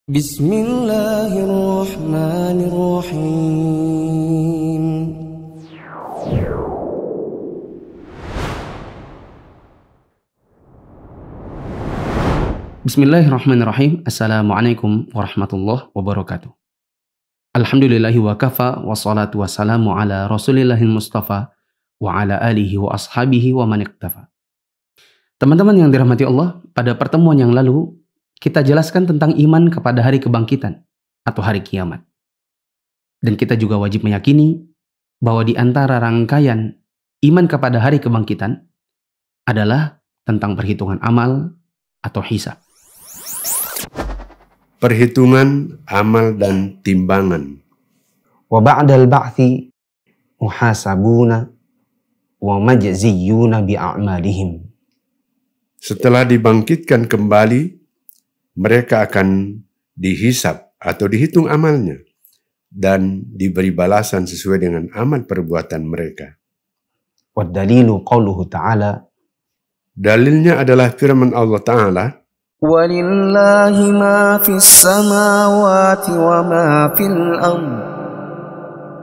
Bismillahirrahmanirrahim. Bismillahirrahmanirrahim. Assalamualaikum warahmatullahi wabarakatuh. Alhamdulillahi wa kafa, wassalatu wassalamu ala rasulillahil mustafa wa ala alihi wa ashabihi wa man iktafa. Teman-teman yang dirahmati Allah, pada pertemuan yang lalu kita jelaskan tentang iman kepada hari kebangkitan atau hari kiamat. Dan kita juga wajib meyakini bahwa di antara rangkaian iman kepada hari kebangkitan adalah tentang perhitungan amal atau hisab. Perhitungan amal dan timbangan. Wa ba'dal ba'thi muhasabuna wa majziyuna bi'a'malihim. Setelah dibangkitkan kembali, mereka akan dihisab atau dihitung amalnya dan diberi balasan sesuai dengan amal perbuatan mereka. Wa dalilu qauluhu ta'ala. Dalilnya adalah firman Allah Ta'ala, وَلِلَّهِ مَا فِي السَّمَاوَاتِ وَمَا فِي الْأَرْضِ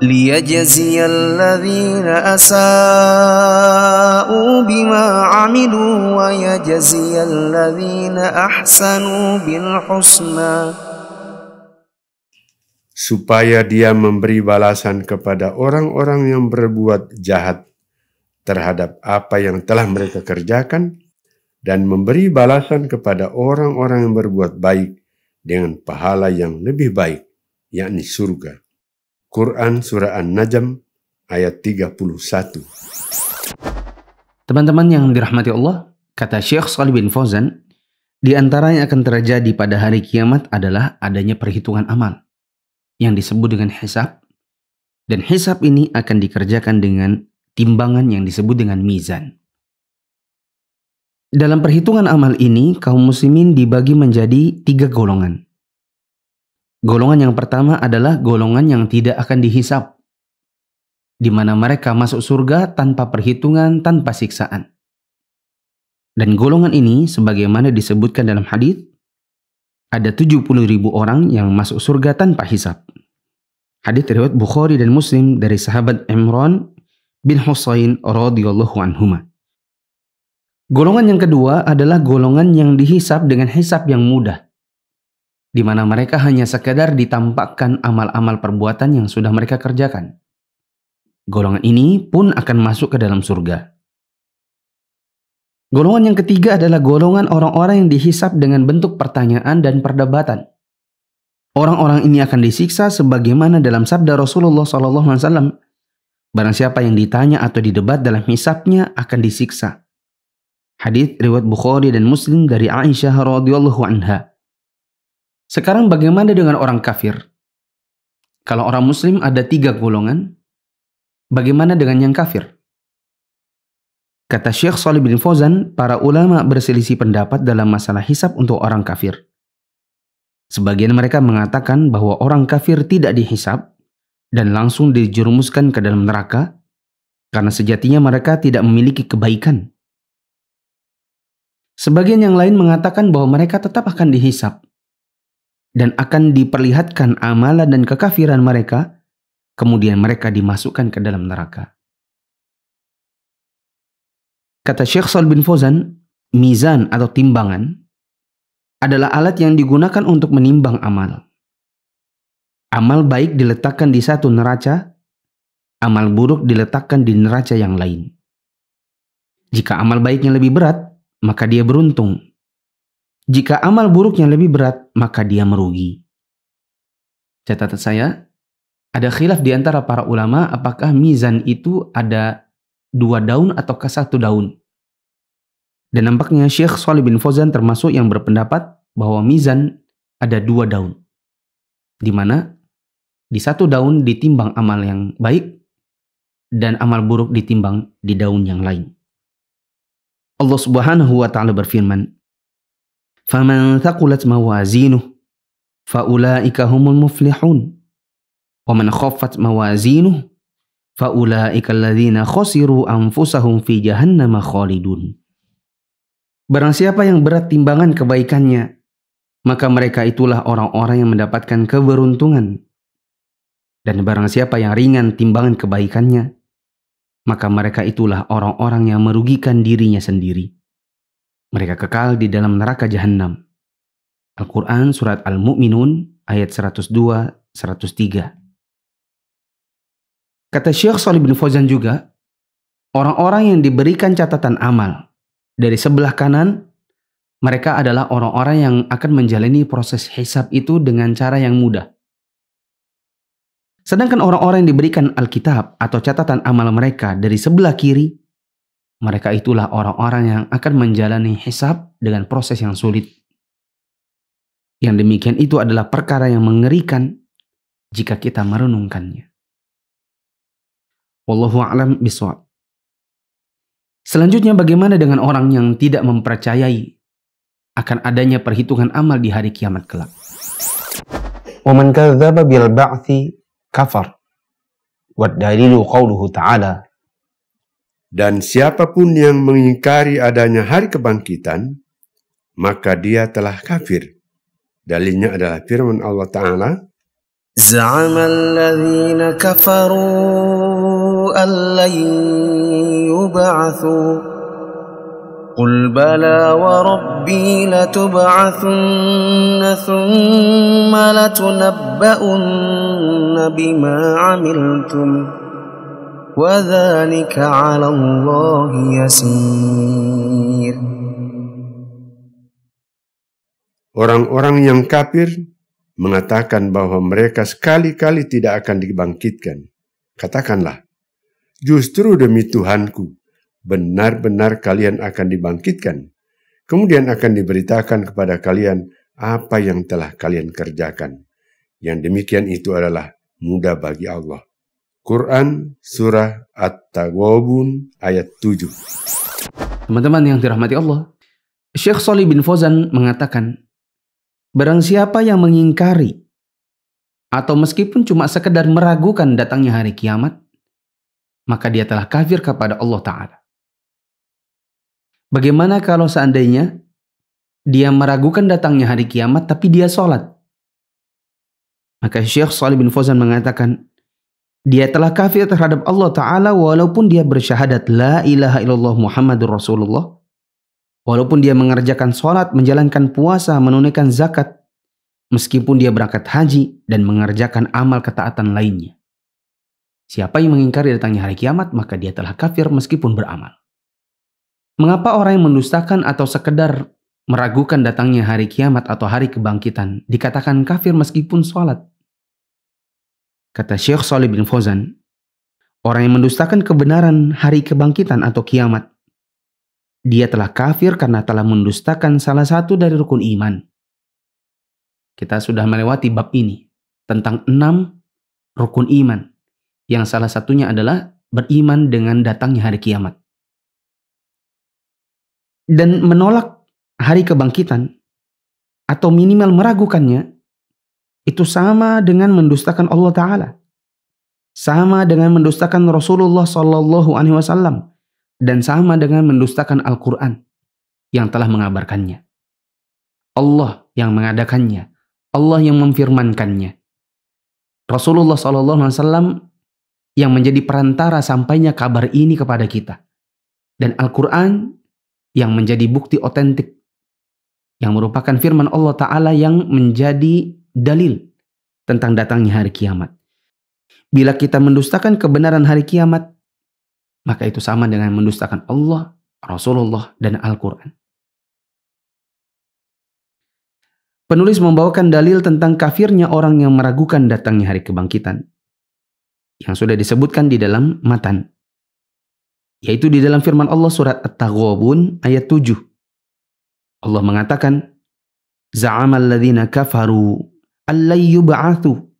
لِيَجْزِيَ الَّذِينَ أَسَاءُوا بِمَا عَمِلُوا وَيَجْزِيَ الَّذِينَ أَحْسَنُوا بِالْحُسْنَى. supaya Dia memberi balasan kepada orang-orang yang berbuat jahat terhadap apa yang telah mereka kerjakan, dan memberi balasan kepada orang-orang yang berbuat baik dengan pahala yang lebih baik, yakni surga. Quran Surah An-Najm ayat 31. Teman-teman yang dirahmati Allah, kata Syekh Shalih bin Fauzan, di antara yang akan terjadi pada hari kiamat adalah adanya perhitungan amal yang disebut dengan hisab, dan hisab ini akan dikerjakan dengan timbangan yang disebut dengan mizan. Dalam perhitungan amal ini, kaum muslimin dibagi menjadi 3 golongan. Golongan yang pertama adalah golongan yang tidak akan dihisab, di mana mereka masuk surga tanpa perhitungan, tanpa siksaan. Dan golongan ini, sebagaimana disebutkan dalam hadis, ada 70.000 orang yang masuk surga tanpa hisab. Hadis riwayat Bukhari dan Muslim dari sahabat Imran bin Husain radhiyallahu anhuma. Golongan yang kedua adalah golongan yang dihisab dengan hisab yang mudah, di mana mereka hanya sekedar ditampakkan amal-amal perbuatan yang sudah mereka kerjakan. Golongan ini pun akan masuk ke dalam surga. Golongan yang ketiga adalah golongan orang-orang yang dihisab dengan bentuk pertanyaan dan perdebatan. Orang-orang ini akan disiksa sebagaimana dalam sabda Rasulullah SAW, barang siapa yang ditanya atau didebat dalam hisabnya akan disiksa. Hadits riwayat Bukhari dan Muslim dari Aisyah radhiyallahu anha. Sekarang bagaimana dengan orang kafir? Kalau orang muslim ada 3 golongan, bagaimana dengan yang kafir? Kata Syekh Shalih bin Fauzan, para ulama berselisih pendapat dalam masalah hisab untuk orang kafir. Sebagian mereka mengatakan bahwa orang kafir tidak dihisab dan langsung dijerumuskan ke dalam neraka karena sejatinya mereka tidak memiliki kebaikan. Sebagian yang lain mengatakan bahwa mereka tetap akan dihisab dan akan diperlihatkan amalan dan kekafiran mereka, kemudian mereka dimasukkan ke dalam neraka. Kata Syekh Shalih bin Fauzan, mizan atau timbangan adalah alat yang digunakan untuk menimbang amal. Amal baik diletakkan di satu neraca, amal buruk diletakkan di neraca yang lain. Jika amal baiknya lebih berat, maka dia beruntung. Jika amal buruknya lebih berat, maka dia merugi. Catatan saya, ada khilaf di antara para ulama apakah mizan itu ada 2 daun ataukah 1 daun. Dan nampaknya Syekh Shalih bin Fauzan termasuk yang berpendapat bahwa mizan ada 2 daun. Di mana di 1 daun ditimbang amal yang baik dan amal buruk ditimbang di daun yang lain. Allah Subhanahu wa taala berfirman, "Faman thaqulat mawazinuhu faulaika humul muflihun. Wa man khaffat mawazinuhu faulaika alladzina khasiru anfusahum fi jahannam khalidun." Barang siapa yang berat timbangan kebaikannya, maka mereka itulah orang-orang yang mendapatkan keberuntungan. Dan barang siapa yang ringan timbangan kebaikannya, maka mereka itulah orang-orang yang merugikan dirinya sendiri. Mereka kekal di dalam neraka jahanam. Al-Quran surat Al-Mu'minun ayat 102-103. Kata Syekh Shalih bin Fauzan juga, orang-orang yang diberikan catatan amal dari sebelah kanan, mereka adalah orang-orang yang akan menjalani proses hisab itu dengan cara yang mudah. Sedangkan orang-orang yang diberikan Alkitab atau catatan amal mereka dari sebelah kiri, mereka itulah orang-orang yang akan menjalani hisab dengan proses yang sulit. Yang demikian itu adalah perkara yang mengerikan jika kita merenungkannya. Wallahu a'lam bishawab. Selanjutnya, bagaimana dengan orang yang tidak mempercayai akan adanya perhitungan amal di hari kiamat kelak? وَمَنْ كَذَّبَ بِالْبَعْثِ كَفَرْ وَالدَّلِيلُ قَوْلُهُ تَعَالَى. Dan siapapun yang mengingkari adanya hari kebangkitan, maka dia telah kafir. Dalilnya adalah firman Allah Ta'ala, زعم الذين كفروا أن لن يبعثوا قل بلى وربي لتبعثن ثم لتنبؤن بما عملتم وذلك على الله يسير. orang-orang yang kafir mengatakan bahwa mereka sekali-kali tidak akan dibangkitkan. Katakanlah, justru demi Tuhanku, benar-benar kalian akan dibangkitkan. Kemudian akan diberitakan kepada kalian apa yang telah kalian kerjakan. Yang demikian itu adalah mudah bagi Allah. Quran Surah At-Taghabun ayat 7. Teman-teman yang dirahmati Allah, Syekh Shalih bin Fauzan mengatakan, barang siapa yang mengingkari atau meskipun cuma sekedar meragukan datangnya hari kiamat, maka dia telah kafir kepada Allah Ta'ala. Bagaimana kalau seandainya dia meragukan datangnya hari kiamat tapi dia sholat? Maka Syekh Shalih bin Fauzan mengatakan, dia telah kafir terhadap Allah Ta'ala walaupun dia bersyahadat la ilaha illallah Muhammadur Rasulullah. Walaupun dia mengerjakan sholat, menjalankan puasa, menunaikan zakat, meskipun dia berangkat haji dan mengerjakan amal ketaatan lainnya. Siapa yang mengingkari datangnya hari kiamat, maka dia telah kafir meskipun beramal. Mengapa orang yang mendustakan atau sekedar meragukan datangnya hari kiamat atau hari kebangkitan dikatakan kafir meskipun sholat? Kata Syekh Shalih bin Fauzan, orang yang mendustakan kebenaran hari kebangkitan atau kiamat, dia telah kafir karena telah mendustakan salah satu dari rukun iman. Kita sudah melewati bab ini tentang 6 rukun iman, yang salah satunya adalah beriman dengan datangnya hari kiamat. Dan menolak hari kebangkitan atau minimal meragukannya, itu sama dengan mendustakan Allah Ta'ala. Sama dengan mendustakan Rasulullah SAW. Dan sama dengan mendustakan Al-Quran yang telah mengabarkannya. Allah yang mengadakannya. Allah yang memfirmankannya. Rasulullah SAW yang menjadi perantara sampainya kabar ini kepada kita. Dan Al-Quran yang menjadi bukti otentik. Yang merupakan firman Allah Ta'ala yang menjadi dalil tentang datangnya hari kiamat. Bila kita mendustakan kebenaran hari kiamat, maka itu sama dengan mendustakan Allah, Rasulullah, dan Al-Quran. Penulis membawakan dalil tentang kafirnya orang yang meragukan datangnya hari kebangkitan, yang sudah disebutkan di dalam matan, yaitu di dalam firman Allah surat At-Taghabun ayat 7. Allah mengatakan, Za'amal ladzina kafaru allai yub'atsu.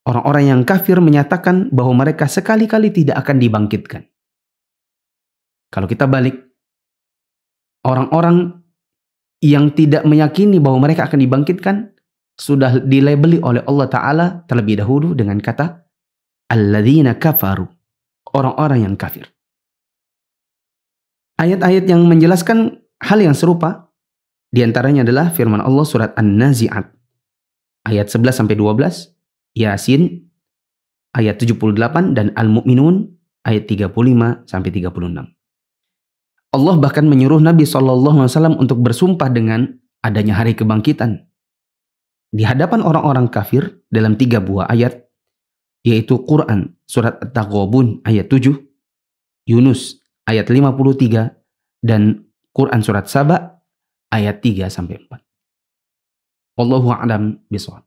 Orang-orang yang kafir menyatakan bahwa mereka sekali-kali tidak akan dibangkitkan. Kalau kita balik, orang-orang yang tidak meyakini bahwa mereka akan dibangkitkan sudah dilabeli oleh Allah Ta'ala terlebih dahulu dengan kata alladzina kafaru, orang-orang yang kafir. Ayat-ayat yang menjelaskan hal yang serupa Di antaranya adalah firman Allah surat An-Nazi'at ayat 11 sampai 12, Yasin ayat 78 dan Al-Mu'minun ayat 35 sampai 36. Allah bahkan menyuruh Nabi SAW untuk bersumpah dengan adanya hari kebangkitan di hadapan orang-orang kafir dalam 3 buah ayat, yaitu Quran surat At-Taghabun ayat 7, Yunus ayat 53, dan Quran surat Saba ayat 3 sampai 4. Wallahu a'lam bishawab.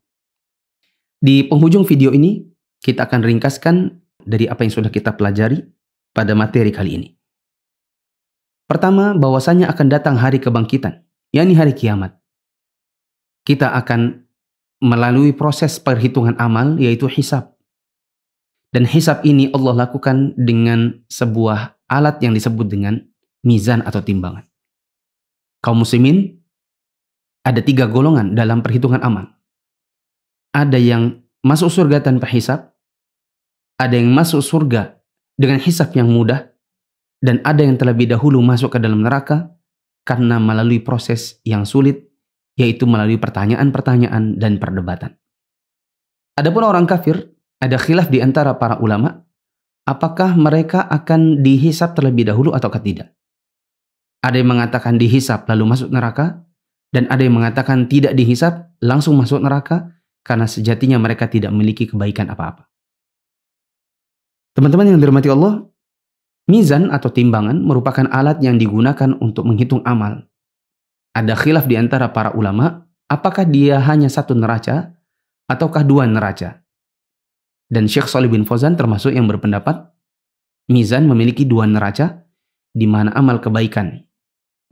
Di penghujung video ini kita akan ringkaskan dari apa yang sudah kita pelajari pada materi kali ini. Pertama, bahwasanya akan datang hari kebangkitan, yakni hari kiamat. Kita akan melalui proses perhitungan amal, yaitu hisab. Dan hisab ini Allah lakukan dengan sebuah alat yang disebut dengan mizan atau timbangan. Kaum muslimin, ada 3 golongan dalam perhitungan amal. Ada yang masuk surga tanpa hisab, ada yang masuk surga dengan hisab yang mudah, dan ada yang terlebih dahulu masuk ke dalam neraka karena melalui proses yang sulit, yaitu melalui pertanyaan-pertanyaan dan perdebatan. Adapun orang kafir, ada khilaf di antara para ulama, apakah mereka akan dihisab terlebih dahulu ataukah tidak. Ada yang mengatakan dihisab lalu masuk neraka, dan ada yang mengatakan tidak dihisab langsung masuk neraka karena sejatinya mereka tidak memiliki kebaikan apa-apa. Teman-teman yang dirahmati Allah, mizan atau timbangan merupakan alat yang digunakan untuk menghitung amal. Ada khilaf di antara para ulama, apakah dia hanya 1 neraca ataukah 2 neraca. Dan Syekh Shalih bin Fauzan termasuk yang berpendapat mizan memiliki 2 neraca, di mana amal kebaikan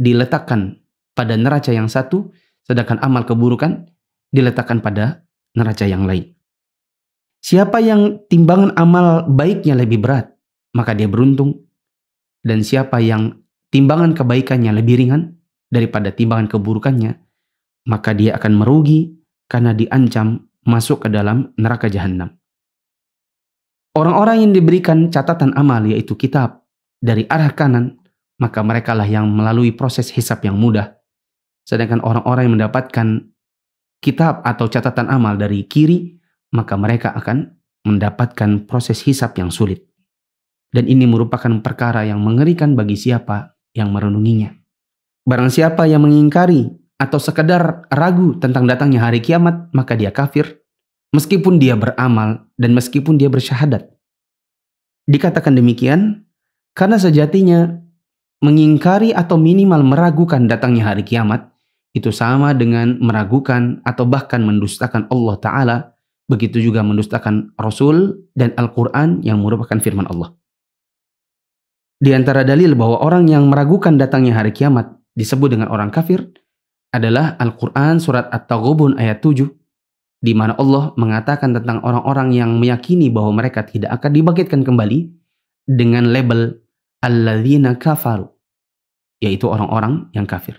diletakkan pada neraca yang satu, sedangkan amal keburukan diletakkan pada neraca yang lain. Siapa yang timbangan amal baiknya lebih berat, maka dia beruntung. Dan siapa yang timbangan kebaikannya lebih ringan daripada timbangan keburukannya, maka dia akan merugi karena diancam masuk ke dalam neraka jahanam. Orang-orang yang diberikan catatan amal, yaitu kitab, dari arah kanan, maka merekalah yang melalui proses hisab yang mudah. Sedangkan orang-orang yang mendapatkan kitab atau catatan amal dari kiri, maka mereka akan mendapatkan proses hisab yang sulit. Dan ini merupakan perkara yang mengerikan bagi siapa yang merenunginya. Barang siapa yang mengingkari atau sekedar ragu tentang datangnya hari kiamat, maka dia kafir, meskipun dia beramal dan meskipun dia bersyahadat. Dikatakan demikian karena sejatinya mengingkari atau minimal meragukan datangnya hari kiamat itu sama dengan meragukan atau bahkan mendustakan Allah Ta'ala, begitu juga mendustakan Rasul dan Al-Quran yang merupakan firman Allah. Di antara dalil bahwa orang yang meragukan datangnya hari kiamat disebut dengan orang kafir adalah Al-Quran surat At-Taghabun ayat 7, di mana Allah mengatakan tentang orang-orang yang meyakini bahwa mereka tidak akan dibangkitkan kembali dengan label alladzina kafaru, yaitu orang-orang yang kafir.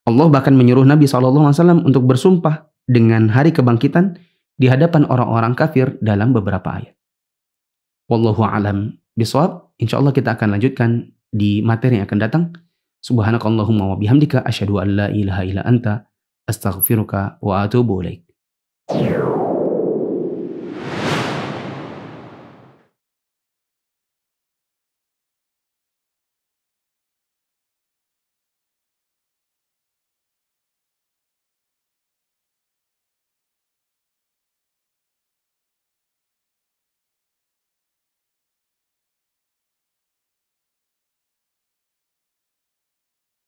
Allah bahkan menyuruh Nabi SAW untuk bersumpah dengan hari kebangkitan di hadapan orang-orang kafir dalam beberapa ayat. Wallahu a'lam bishawab. Insyaallah kita akan lanjutkan di materi yang akan datang. Subhanakallahumma wa bihamdika asyhadu an la ilaha illa anta astaghfiruka wa atubu ilaik.